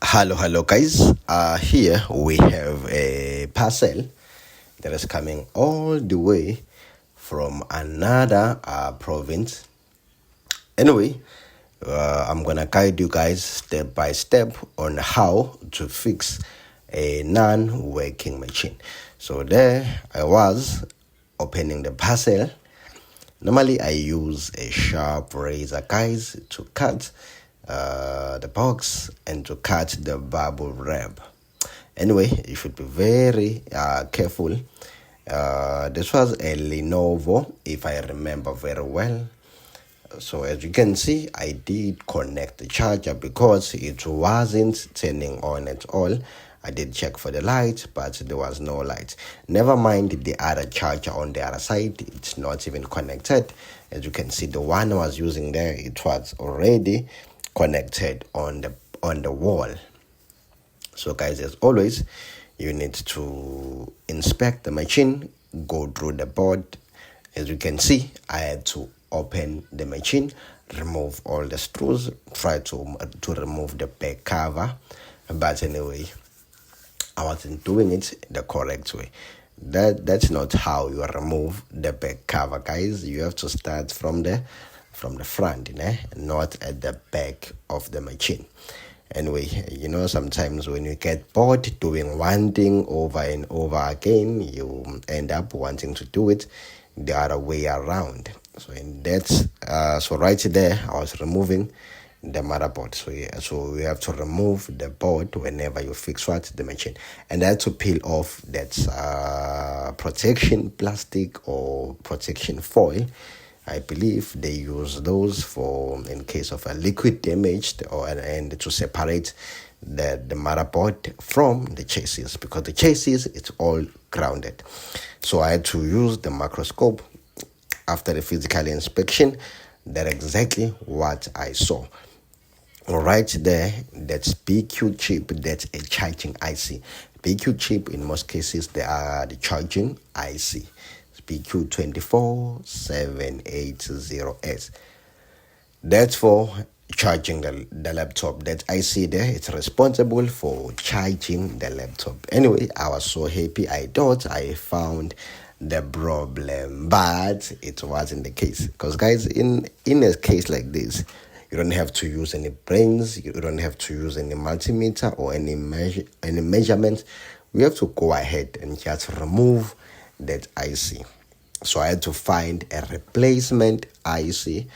Hello guys. Here we have a parcel that is coming all the way from another province. Anyway, I'm gonna guide you guys step by step on how to fix a non-working machine. So there I was opening the parcel. Normally I use a sharp razor, guys, to cut the box and to cut the bubble wrap. Anyway, you should be very careful. This was a Lenovo, if I remember very well. So as you can see, I did connect the charger because it wasn't turning on at all. I did check for the light, but there was no light. Never mind the other charger on the other side, it's not even connected. As you can see, the one I was using there, it was already connected on the wall. So guys, as always, you need to inspect the machine, go through the board. As you can see, I had to open the machine, remove all the screws, try to remove the back cover, but anyway, I wasn't doing it the correct way. That's not how you remove the back cover, guys. You have to start from the front, not at the back of the machine. Anyway, sometimes when you get bored doing one thing over and over again, you end up wanting to do it the other way around. So right there, I was removing the motherboard. So you have to remove the board whenever you fix the machine, and I had to peel off that protection plastic or protection foil. I believe they use those for in case of a liquid damaged and to separate the motherboard from the chassis, because the chassis it's all grounded. So I had to use the microscope after the physical inspection. That's exactly what I saw. Right there, that's BQ chip, that's a charging IC. BQ chip, in most cases, they are the charging IC. BQ24780S. That's for charging the laptop. That IC there, it's responsible for charging the laptop. Anyway, I was so happy. I thought I found the problem, but it wasn't the case. Because guys, in a case like this, you don't have to use any brains, you don't have to use any multimeter or any measurements. We have to go ahead and just remove that IC. So I had to find a replacement IC.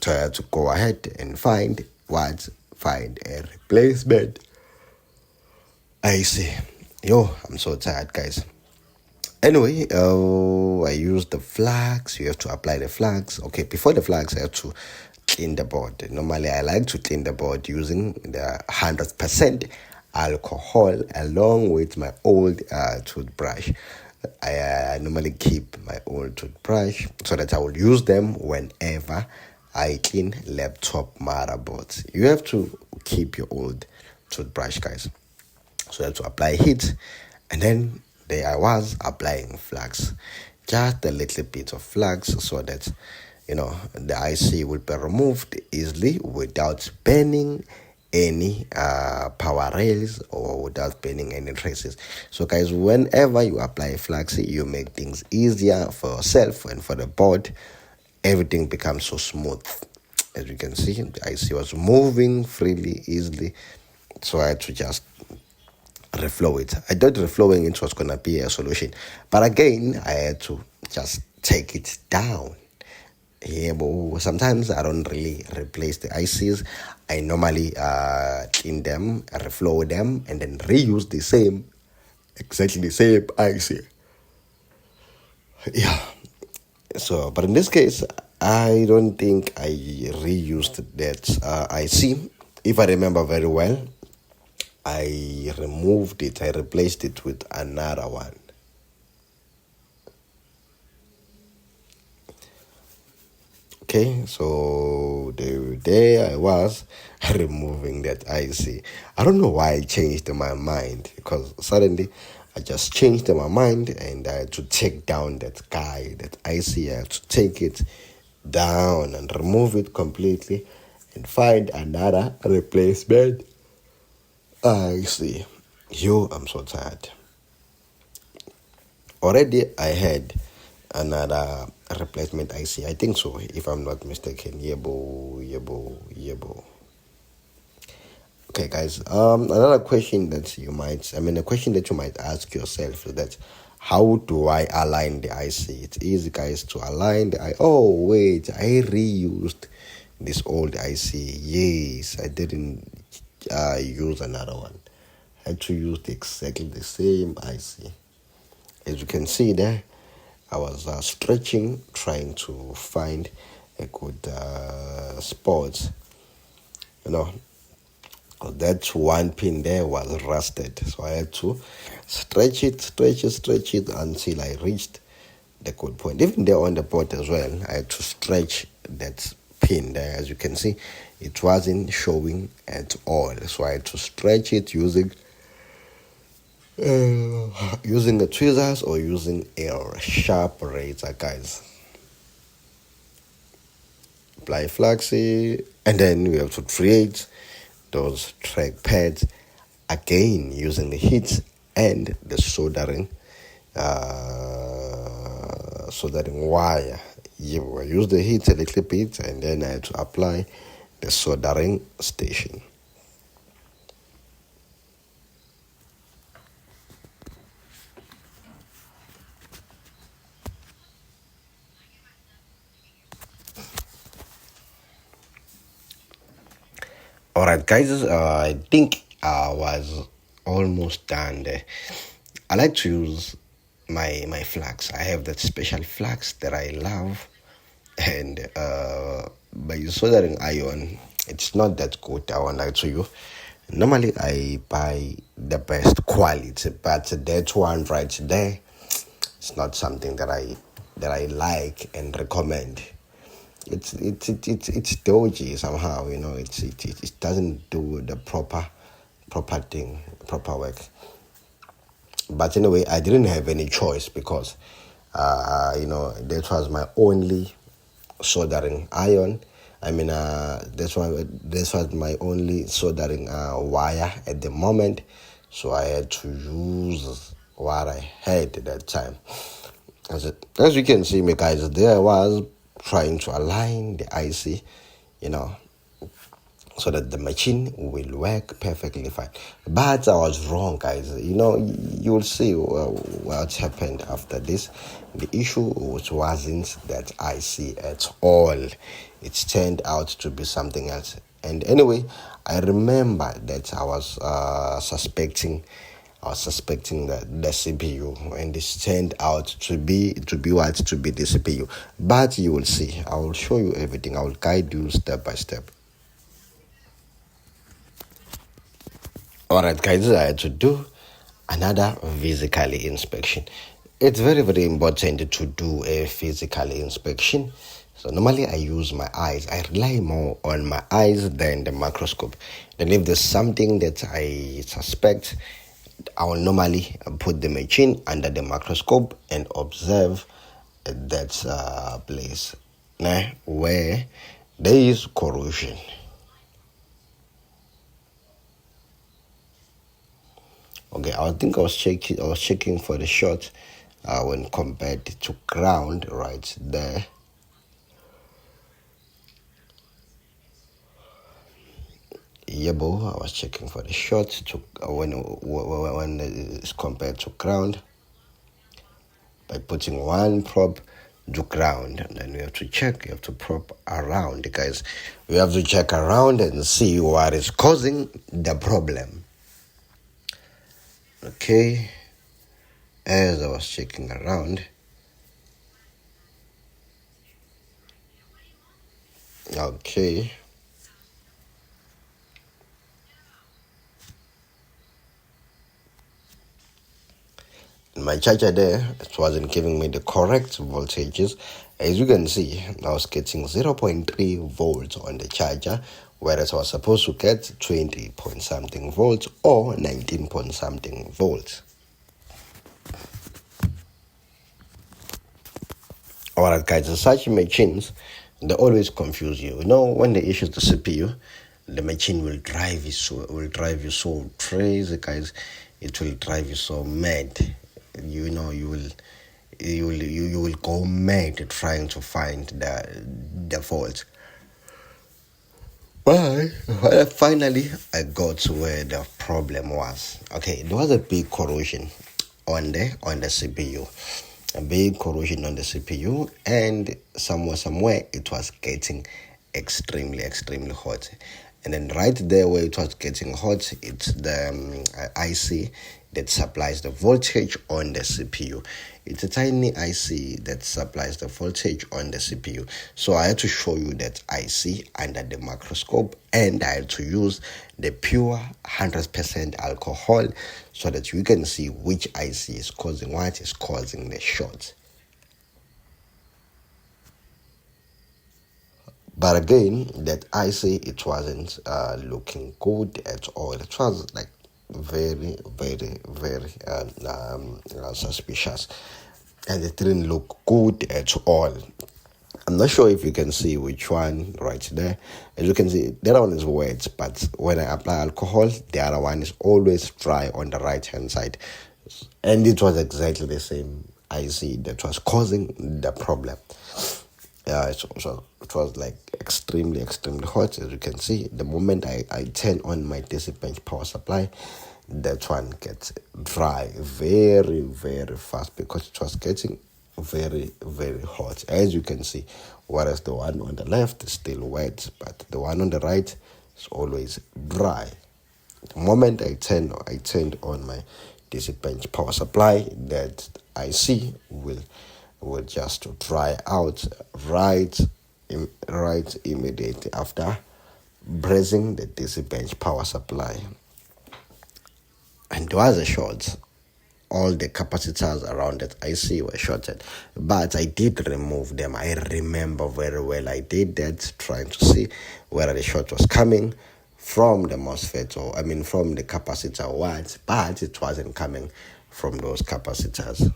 So I had to go ahead and find a replacement IC. I'm so tired, guys. Anyway, I used the flags. You have to apply the flags. Okay, before the flags, I have to clean the board. Normally, I like to clean the board using the 100% alcohol along with my old toothbrush. I normally keep my old toothbrush so that I will use them whenever I clean laptop motherboards. You have to keep your old toothbrush, guys. So I have to apply heat, and then there I was applying flags, just a little bit of flags, so that the IC will be removed easily without burning any power rails or without burning any traces. So guys, whenever you apply flags, you make things easier for yourself and for the board. Everything becomes so smooth. As you can see, the IC was moving freely, easily. So I had to just reflow it. I thought reflowing it was going to be a solution, but again, I had to just take it down. Yeah, but sometimes I don't really replace the ICs. I normally clean them, reflow them, and then reuse exactly the same IC. Yeah. So, but in this case, I don't think I reused that IC. If I remember very well, I removed it. I replaced it with another one. Okay, so there I was removing that IC. I don't know why I changed my mind, because suddenly I just changed my mind and I had to take down that IC. I had to take it down and remove it completely and find another replacement I see. I'm so tired. Already I had another replacement IC. I think so, if I'm not mistaken. Yebo, yebo, yebo. Okay, guys. Another question that a question that you might ask yourself is that how do I align the IC? It's easy, guys, to align the IC. Oh, wait, I reused this old IC. Yes, I didn't use another one. I had to use exactly the same IC. As you can see there, I was stretching, trying to find a good spot, you know. That one pin there was rusted, so I had to stretch it until I reached the good point. Even there on the board as well, I had to stretch that pin there. As you can see, it wasn't showing at all, so I had to stretch it using the tweezers or using a sharp razor, guys. Apply flaxseed, and then we have to create those track pads again using the heat and the soldering wire. You use the heat a little bit, and then I had to apply the soldering station. Alright, guys, I think I was almost done there. I like to use my flax. I have that special flax that I love, and by soldering iron, it's not that good. I won't lie to you. Normally, I buy the best quality, but that one right there, it's not something that I like and recommend. It's dodgy somehow, it doesn't do the proper work. But anyway, I didn't have any choice because that was my only soldering iron. This was my only soldering wire at the moment, so I had to use what I had at that time. As you can see, me guys, there I was trying to align the IC, so that the machine will work perfectly fine. But I was wrong, guys. You will see what happened after this. The issue wasn't that IC at all. It turned out to be something else. And anyway, I remember that I was suspecting the CPU, and this turned out to be the CPU. But you will see. I will show you everything. I will guide you step by step. Alright, guys, I had to do another physical inspection. It's very, very important to do a physical inspection. So normally I use my eyes. I rely more on my eyes than the microscope. Then if there's something that I suspect, I will normally put the machine under the microscope and observe that place where there is corrosion. Okay, I think I was checking for the shot when compared to ground right there. I was checking for the shot to when it's compared to ground by putting one probe to ground, and then we have to check. You have to probe around, guys. We have to check around and see what is causing the problem. Okay, as I was checking around, okay. My charger there, it wasn't giving me the correct voltages. As you can see, I was getting 0.3 volts on the charger, whereas I was supposed to get 20 point something volts or 19 point something volts. Alright, guys, such machines, they always confuse you. When they issue the CPU, the machine will drive you so crazy, guys. It will drive you so mad. You will go mad trying to find the fault. But finally, I got to where the problem was. Okay, there was a big corrosion on the CPU, a big corrosion on the CPU, and somewhere it was getting extremely hot. And then right there where it was getting hot, it's the IC that supplies the voltage on the CPU. It's a tiny IC that supplies the voltage on the CPU. So I had to show you that IC under the microscope, and I had to use the pure 100% alcohol so that you can see which IC is causing what is causing the short. But again, that IC, it wasn't looking good at all. It was like very suspicious, and it didn't look good at all. I'm not sure if you can see which one right there. As you can see, the other one is wet, but when I apply alcohol, the other one is always dry on the right hand side. And it was exactly the same IC that was causing the problem. It was like extremely hot. As you can see, the moment I turn on my DC bench power supply, that one gets dry very fast because it was getting very hot, as you can see. Whereas the one on the left is still wet, but the one on the right is always dry. The moment I turned on my DC bench power supply, that IC will just dry out right immediately after pressing the DC bench power supply. And there was a short. All the capacitors around that IC were shorted, but I did remove them. I remember very well I did that, trying to see where the short was coming from the MOSFET, from the capacitor what, but it wasn't coming from those capacitors.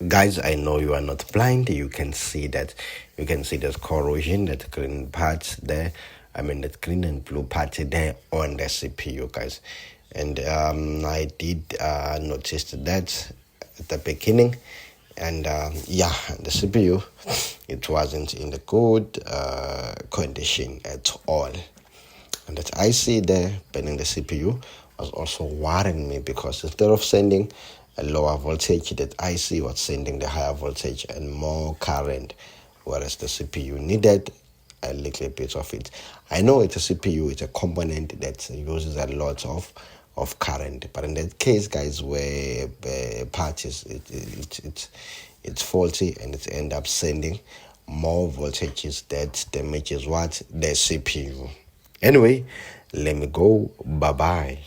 Guys, I know you are not blind. You can see that. You can see there's corrosion, that green part there. That green and blue part there on the CPU, guys. And I did notice that at the beginning. And the CPU, it wasn't in the good condition at all. And that IC there burning the CPU was also worrying me, because instead of sending a lower voltage, that IC was sending the higher voltage and more current, whereas the CPU needed a little bit of it. I know it's a CPU, it's a component that uses a lot of current, but in that case, guys, where the part is it's faulty and it ends up sending more voltages that damages what? The CPU. Anyway, let me go. Bye bye.